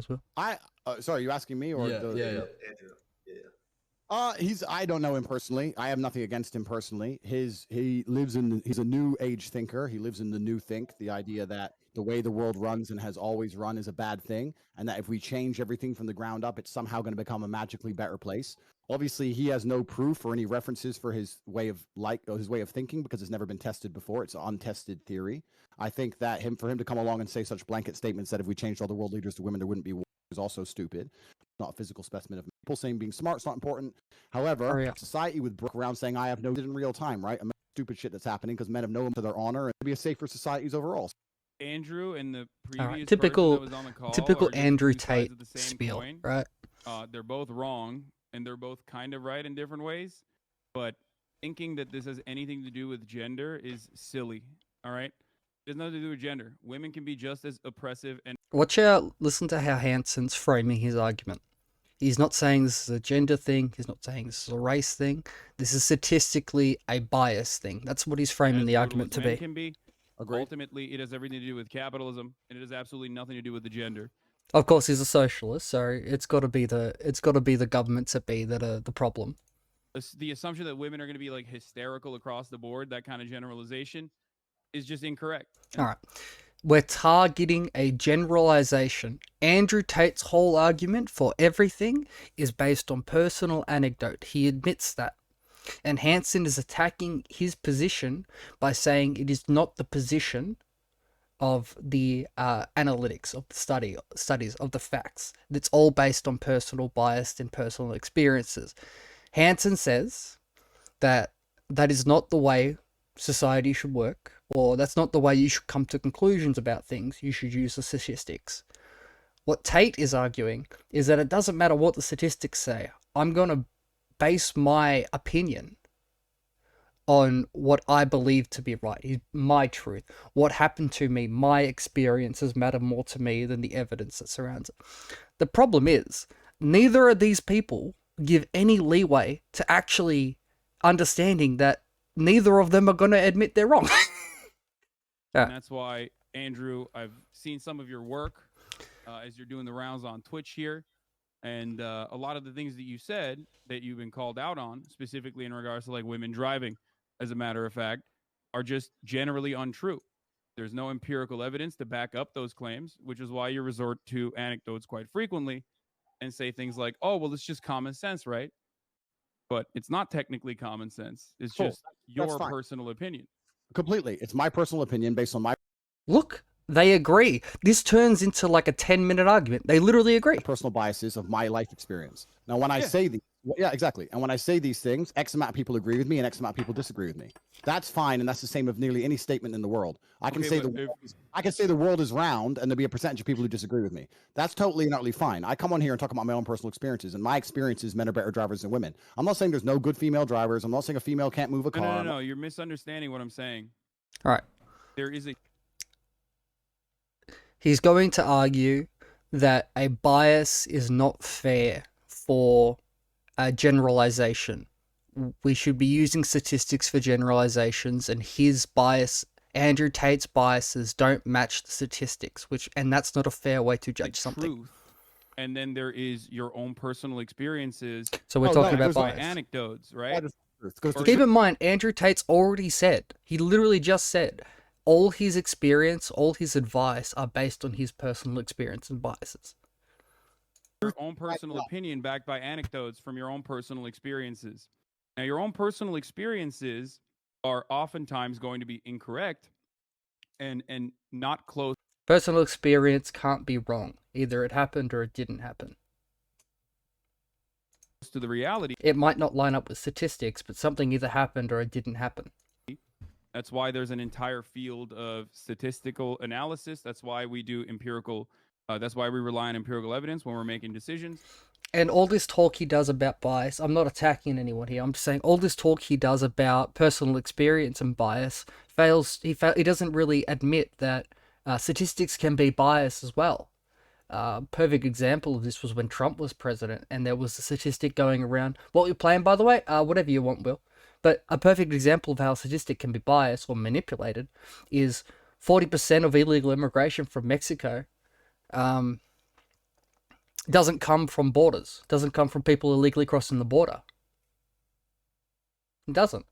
as well. Sorry, you asking me or Yeah. Andrew. I don't know him personally. I have nothing against him personally. He's a new age thinker. He lives in the new think, the idea that the way the world runs and has always run is a bad thing, and that if we change everything from the ground up, it's somehow going to become a magically better place. Obviously, he has no proof or any references for his way of thinking because it's never been tested before. It's an untested theory. I think that for him to come along and say such blanket statements that if we changed all the world leaders to women, there wouldn't be war is also stupid. Not a physical specimen of people saying being smart's not important. However, society would broke around saying I have no in real time, right? Stupid shit that's happening because men have no to their honor and be a safer societies overall. Andrew and the previous typical person that was on the call typical are just Andrew two sides Tate of the same spiel, coin. right? They're both wrong and they're both kind of right in different ways, but thinking that this has anything to do with gender is silly. All right, it has nothing to do with gender. Women can be just as oppressive and Watch out, listen to how Hansan's framing his argument. He's not saying this is a gender thing. He's not saying this is a race thing. This is statistically a bias thing. That's what he's framing the argument to be. Can be. Ultimately, it has everything to do with capitalism, and it has absolutely nothing to do with the gender. Of course, he's a socialist, so it's got to be the governments that are the problem. The assumption that women are going to be like hysterical across the board, that kind of generalization, is just incorrect. All right. We're targeting a generalization. Andrew Tate's whole argument for everything is based on personal anecdote. He admits that. And Hansan is attacking his position by saying it is not the position of the analytics, of the studies, of the facts. It's all based on personal bias and personal experiences. Hansan says that is not the way society should work, or that's not the way you should come to conclusions about things. You should use the statistics. What Tate is arguing is that it doesn't matter what the statistics say. I'm going to base my opinion on what I believe to be right, my truth. What happened to me, my experiences matter more to me than the evidence that surrounds it. The problem is, neither of these people give any leeway to actually understanding that neither of them are going to admit they're wrong. And that's why, Andrew, I've seen some of your work as you're doing the rounds on Twitch here. And a lot of the things that you said that you've been called out on, specifically in regards to like women driving, as a matter of fact, are just generally untrue. There's no empirical evidence to back up those claims, which is why you resort to anecdotes quite frequently and say things like, oh, well, it's just common sense, right? But it's not technically common sense. It's just your personal opinion. Completely. It's my personal opinion based on my... Look, they agree. This turns into like a 10-minute argument. They literally agree. Personal biases of my life experience. Now, when I say these... Yeah, exactly. And when I say these things, X amount of people agree with me and X amount of people disagree with me. That's fine, and that's the same of nearly any statement in the world. I can say the world is round, and there'll be a percentage of people who disagree with me. That's totally and utterly fine. I come on here and talk about my own personal experiences, and my experiences, men are better drivers than women. I'm not saying there's no good female drivers. I'm not saying a female can't move a car. No. You're misunderstanding what I'm saying. All right. There is a... He's going to argue that a bias is not fair for a generalization. We should be using statistics for generalizations, and his bias, Andrew Tate's biases, don't match the statistics, and that's not a fair way to judge something. Truth. And then there is your own personal experiences. So we're talking about bias. Anecdotes, right? Keep in mind, Andrew Tate's already said, he literally just said, all his experience, all his advice are based on his personal experience and biases. Your own personal opinion backed by anecdotes from your own personal experiences. Now, your own personal experiences are oftentimes going to be incorrect and not close. Personal experience can't be wrong. Either it happened or it didn't happen. To the reality. It might not line up with statistics, but something either happened or it didn't happen. That's why there's an entire field of statistical analysis. That's why we do empirical. That's why we rely on empirical evidence when we're making decisions. And all this talk he does about bias, I'm not attacking anyone here. I'm just saying all this talk he does about personal experience and bias he doesn't really admit that statistics can be biased as well. Perfect example of this was when Trump was president, and there was a statistic going around. What you're playing, by the way? Whatever you want, Will. But a perfect example of how a statistic can be biased or manipulated is 40% of illegal immigration from Mexico doesn't come from borders, doesn't come from people illegally crossing the border. It doesn't.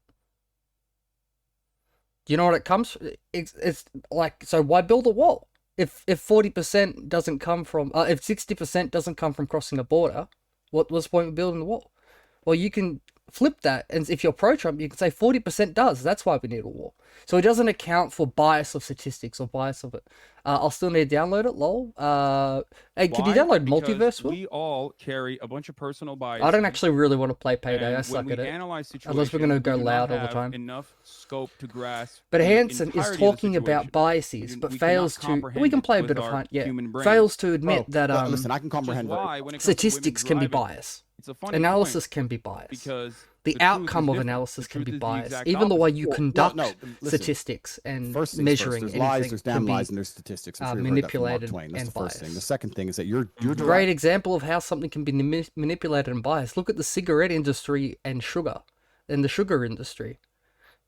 Do you know what it comes from? It's like, so why build a wall? If 40% doesn't come from, if 60% doesn't come from crossing a border, what's the point of building the wall? Well, you can flip that, and if you're pro-Trump, you can say 40% does. That's why we need a wall. So it doesn't account for bias of statistics or bias of it. I'll still need to download it, lol. Hey, can you download Multiverse, Will? We all carry a bunch of personal biases. I don't actually really want to play Payday. I suck at it. Unless we're going to go loud all the time. Enough scope to grasp. But Hansan is talking about biases, but fails to. We can play a bit of Hunt, yeah. Fails to admit that listen, I can comprehend statistics can be biased. Analysis can be biased. Because the outcome of analysis can be biased. Even the way you conduct statistics and measuring there's lies, there's damn lies, and there's statistics. I'm sure manipulated That's and the biased. first thing. The second thing is that you're great example of how something can be manipulated and biased. Look at the cigarette industry and sugar, and the sugar industry.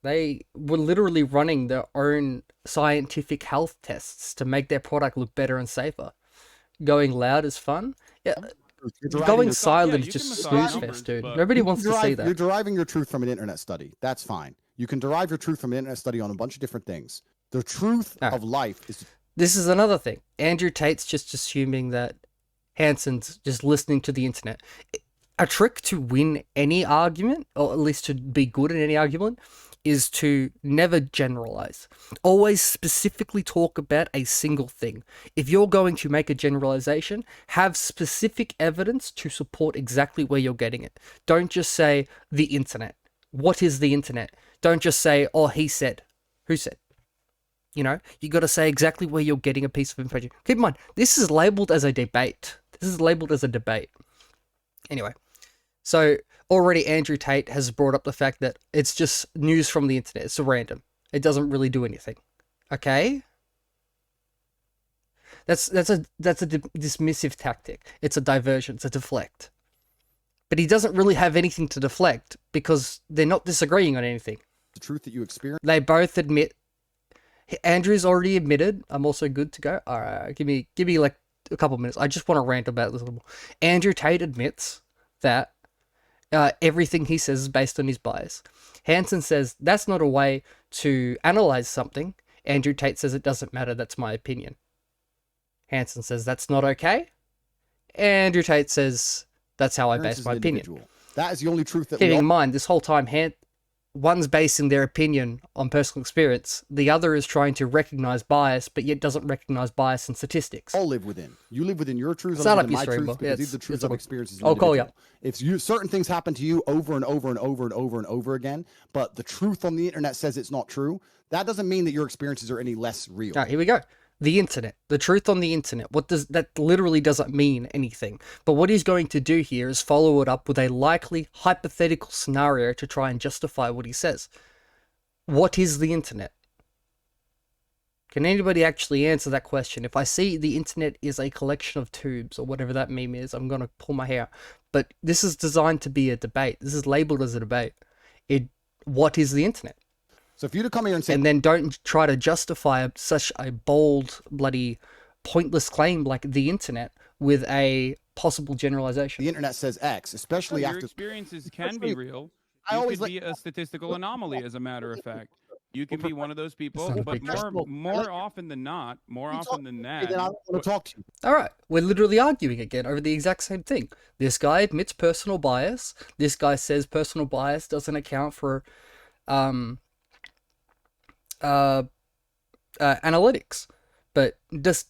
They were literally running their own scientific health tests to make their product look better and safer. Going loud is fun. Yeah. Going silent is just snooze fest, dude. Nobody wants to see that. You're deriving your truth from an internet study. That's fine. You can derive your truth from an internet study on a bunch of different things. The truth of life is... This is another thing. Andrew Tate's just assuming that Hansan's just listening to the internet. A trick to win any argument, or at least to be good in any argument, is to never generalize. Always specifically talk about a single thing. If you're going to make a generalization, have specific evidence to support exactly where you're getting it. Don't just say the internet. What is the internet? Don't just say, oh, he said. Who said? You know, you got to say exactly where you're getting a piece of information. Keep in mind, this is labeled as a debate. This is labeled as a debate. Anyway, so already Andrew Tate has brought up the fact that it's just news from the internet. It's random. It doesn't really do anything. Okay? That's a dismissive tactic. It's a diversion. It's a deflect. But he doesn't really have anything to deflect because they're not disagreeing on anything. The truth that you experience. They both admit. Andrew's already admitted. I'm also good to go. All right, give me like a couple minutes. I just want to rant about this a little more. Andrew Tate admits that everything he says is based on his bias. Hansan says that's not a way to analyze something. Andrew Tate says it doesn't matter. That's my opinion. Hansan says that's not okay. Andrew Tate says that's how I base my opinion. That is the only truth that keep in mind this whole time. One's basing their opinion on personal experience. The other is trying to recognize bias, but yet doesn't recognize bias in statistics. All live within. You live within your truth. Start up my your truth, because these are the truths of experiences. I'll call you. If certain things happen to you over and over and over and over and over again, but the truth on the internet says it's not true, that doesn't mean that your experiences are any less real. All right, here we go. The internet, the truth on the internet. What does that literally doesn't mean anything. But what he's going to do here is follow it up with a likely hypothetical scenario to try and justify what he says. What is the internet? Can anybody actually answer that question? If I see the internet is a collection of tubes or whatever that meme is, I'm going to pull my hair. But this is designed to be a debate. This is labeled as a debate. What is the internet? So if you to come here and say... And then don't try to justify such a bold, bloody, pointless claim like the internet with a possible generalization. The internet says X, especially after... Your experiences can be real. You could be a statistical anomaly, as a matter of fact. You can be one of those people, but more often than not, more often than that... Then I don't want to talk to you. All right, we're literally arguing again over the exact same thing. This guy admits personal bias. This guy says personal bias doesn't account for... analytics, but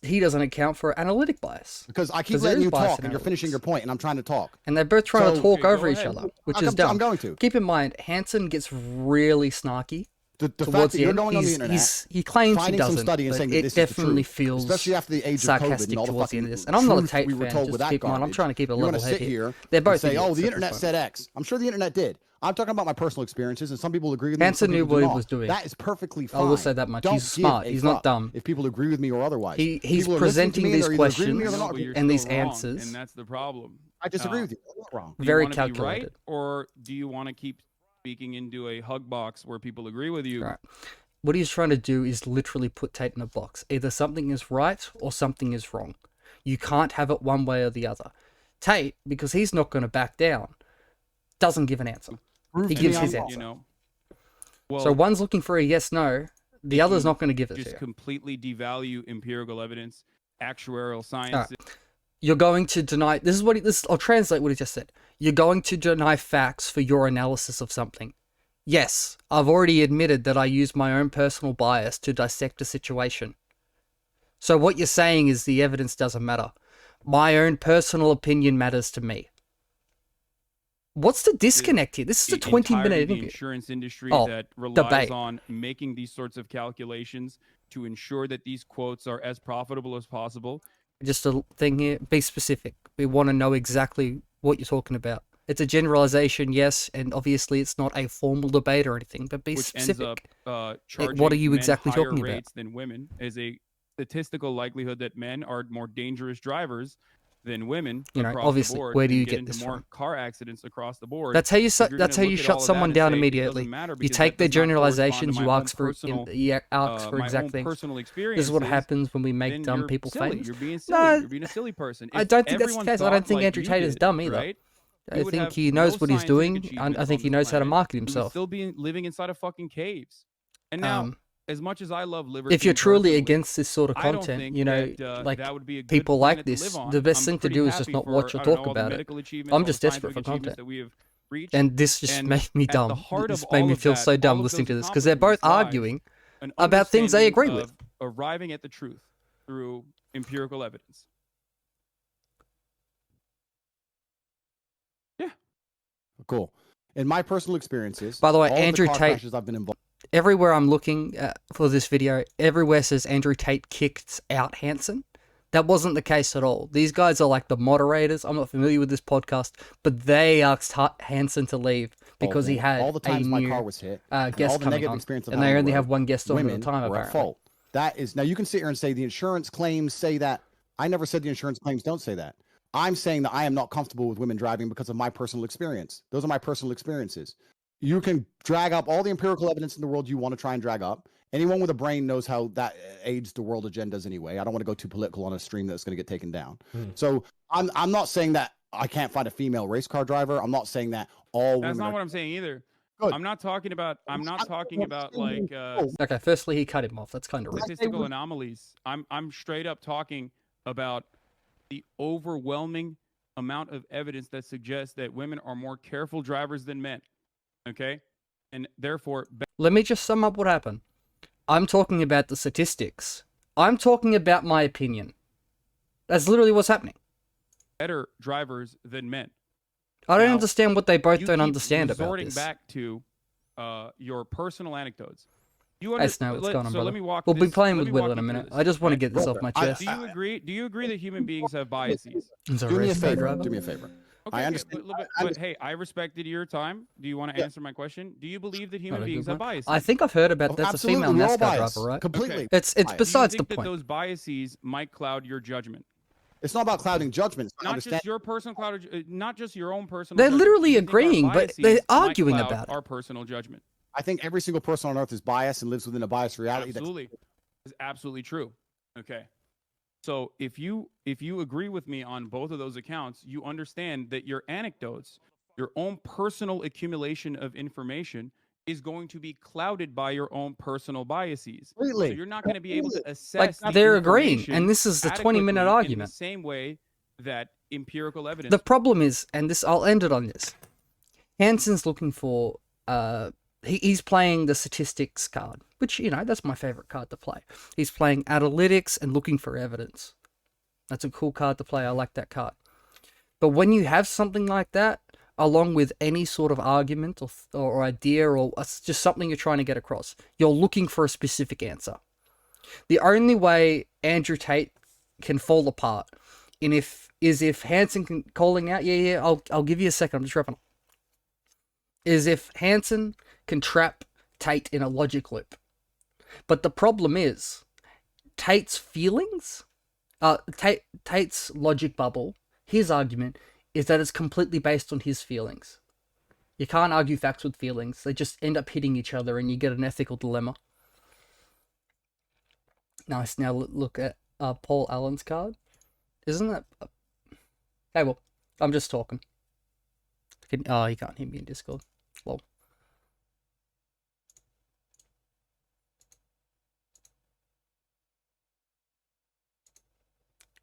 he doesn't account for analytic bias because I keep letting you talk and you're finishing your point and I'm trying to talk and they're both trying to talk over each other, which is dumb. I'm going to keep in mind Hansan gets really snarky. The fact that you're going on the internet, he claims he doesn't, study and saying it definitely feels especially after the age sarcastic of COVID towards the end of this. And I'm not a Tate fan. Just keep in mind, I'm trying to keep a level head here. They're both say, "Oh, the internet said X." I'm sure the internet did. I'm talking about my personal experiences, and some people agree with me. Hansan knew what he was doing. That is perfectly fine. I will say that much. He's smart. He's not dumb. If people agree with me or otherwise, he's presenting these questions and these answers, and that's the problem. I disagree with you. Wrong. Very calculated. Right, or do you want to keep speaking into a hug box where people agree with you? Right. What he's trying to do is literally put Tate in a box. Either something is right or something is wrong. You can't have it one way or the other. Tate, because he's not going to back down, doesn't give an answer. He gives his answer. You know, well, so one's looking for a yes/no. The other's not going to give it to you. Just completely devalue empirical evidence, actuarial science. Right. You're going to deny. This is what I'll translate what he just said. You're going to deny facts for your analysis of something. Yes, I've already admitted that I use my own personal bias to dissect a situation. So what you're saying is the evidence doesn't matter. My own personal opinion matters to me. What's the disconnect here? This is a 20-minute interview. The insurance industry that relies on making these sorts of calculations to ensure that these quotes are as profitable as possible. Just a thing here. Be specific. We want to know exactly what you're talking about. It's a generalization, yes, and obviously it's not a formal debate or anything, but be specific. Ends up, charging what are you exactly higher talking about? Rates than women is a statistical likelihood that men are more dangerous drivers than women. You know, obviously, where do you get this more from? car accidents across the board. That's how you shut someone down immediately. You take their generalizations, you ask for exact things. Personal experience. This is what happens when we make dumb people famous. You're being silly. You're being a silly person. I don't think that's the case. I don't think Andrew Tate is dumb either. Right? I think he knows what he's doing. I think he knows how to market himself. Still living inside of fucking caves. And now, as much as I love liberty, if you're truly against this sort of content, you know, like that would be a people like this, the best thing to do is just not watch or talk about it. I'm just desperate for content. And this just made me dumb. This made me feel so dumb listening to this because they're both arguing about things they agree with. Arriving at the truth through empirical evidence. Yeah. Cool. In my personal experiences, by the way, Andrew Tate, I've been involved. Everywhere I'm looking for this video, everywhere says Andrew Tate kicked out Hansan. That wasn't the case at all. These guys are like the moderators. I'm not familiar with this podcast, but they asked Hansan to leave because he had all the times my car was hit, guest coming on, and they only have one guest on at a time. Were at fault. That is, now you can sit here and say the insurance claims say that. I never said the insurance claims don't say that. I'm saying that I am not comfortable with women driving because of my personal experience. Those are my personal experiences. You can drag up all the empirical evidence in the world you want to try and drag up. Anyone with a brain knows how that aids the world agendas anyway. I don't want to go too political on a stream that's going to get taken down. So I'm not saying that I can't find a female race car driver. I'm not saying that all women. That's not what I'm saying either. Good. I'm not talking about like okay, firstly he cut him off. That's kind of statistical anomalies. I'm straight up talking about the overwhelming amount of evidence that suggests that women are more careful drivers than men. Okay, and therefore, let me just sum up what happened. I'm talking about the statistics. I'm talking about my opinion. That's literally what's happening. Better drivers than men. I don't understand what they both don't understand about this. Resorting back to your personal anecdotes. What's going on, brother? Let me walk we'll be playing with Will in a minute. I just want to get this off my chest. Do you agree that human beings have biases? Do me a favor. Do me a favor. Okay, I understand. But hey, I respected your time. Do you want to answer my question? Do you believe that human beings have biases? I think I've heard about that's a female NASCAR driver, right? Completely. It's besides the point. That those biases might cloud your judgment. It's not about clouding judgment. Not just your personal cloud, not just your own personal. They're literally agreeing, but they're arguing about it. Our personal judgment. I think every single person on earth is biased and lives within a biased reality. Absolutely, it's absolutely true. Okay. So if you agree with me on both of those accounts, you understand that your anecdotes, your own personal accumulation of information is going to be clouded by your own personal biases. Completely. So you're not going to be able to assess like they're agreeing, and this is the 20-minute argument. In the same way that empirical evidence. The problem is, and this I'll end it on this. Hansan's looking for he's playing the statistics card, which, you know, that's my favorite card to play. He's playing analytics and looking for evidence. That's a cool card to play. I like that card. But when you have something like that, along with any sort of argument or idea or just something you're trying to get across, you're looking for a specific answer. The only way Andrew Tate can fall apart is if Hansan can calling out, I'll give you a second, I'm just wrapping up. Is if Hansan can trap Tate in a logic loop. But the problem is, Tate's feelings, Tate's logic bubble, his argument is that it's completely based on his feelings. You can't argue facts with feelings. They just end up hitting each other and you get an ethical dilemma. Nice. Now look at Paul Allen's card. Isn't that? Hey, well, I'm just talking. Oh, you can't hear me in Discord. Lol.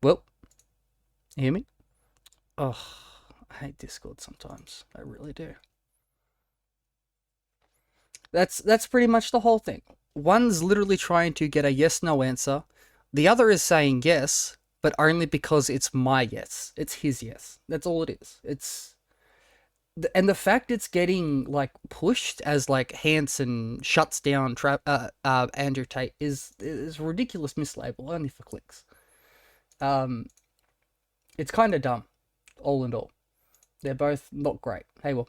Well, you hear me? Oh, I hate Discord sometimes. I really do. That's pretty much the whole thing. One's literally trying to get a yes/no answer. The other is saying yes, but only because it's my yes. It's his yes. That's all it is. And the fact it's getting like pushed as like Hansan shuts down Andrew Tate is a ridiculous mislabel only for clicks. It's kind of dumb, all in all. They're both not great. Hey, well.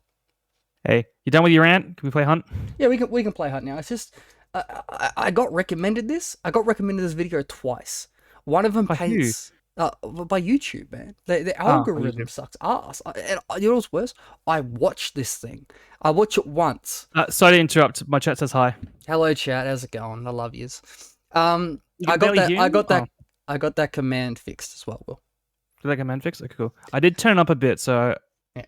Hey, you done with your rant? Can we play Hunt? Yeah, we can play Hunt now. It's just I got recommended this. I got recommended this video twice. One of them paints by YouTube, man. The algorithm sucks ass. And you know what's worse? I watched this thing. I watch it once. Sorry to interrupt. My chat says hi. Hello, chat. How's it going? I love yous. I got that command fixed as well. Will. Did that command fix? Okay, cool. I did turn it up a bit, so yeah.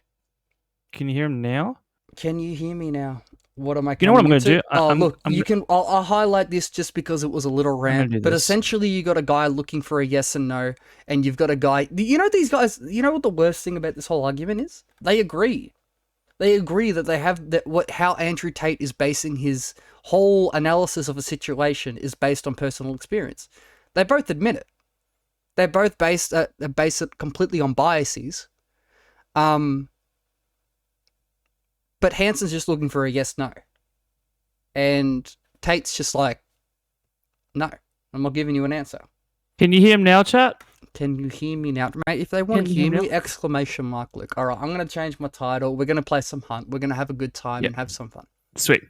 Can you hear him now? Can you hear me now? What am I? You know what I'm going to do? I'll highlight this just because it was a little rant. But essentially, you got a guy looking for a yes and no, and you've got a guy. You know these guys. You know what the worst thing about this whole argument is? They agree. They agree that they have how Andrew Tate is basing his whole analysis of a situation is based on personal experience. They both admit it. They're both base it completely on biases. But Hansan's just looking for a yes/no. And Tate's just like, no, I'm not giving you an answer. Can you hear him now, chat? Can you hear me now? Mate, if they want to hear me, exclamation mark, look. All right, I'm going to change my title. We're going to play some Hunt. We're going to have a good time and have some fun. Sweet.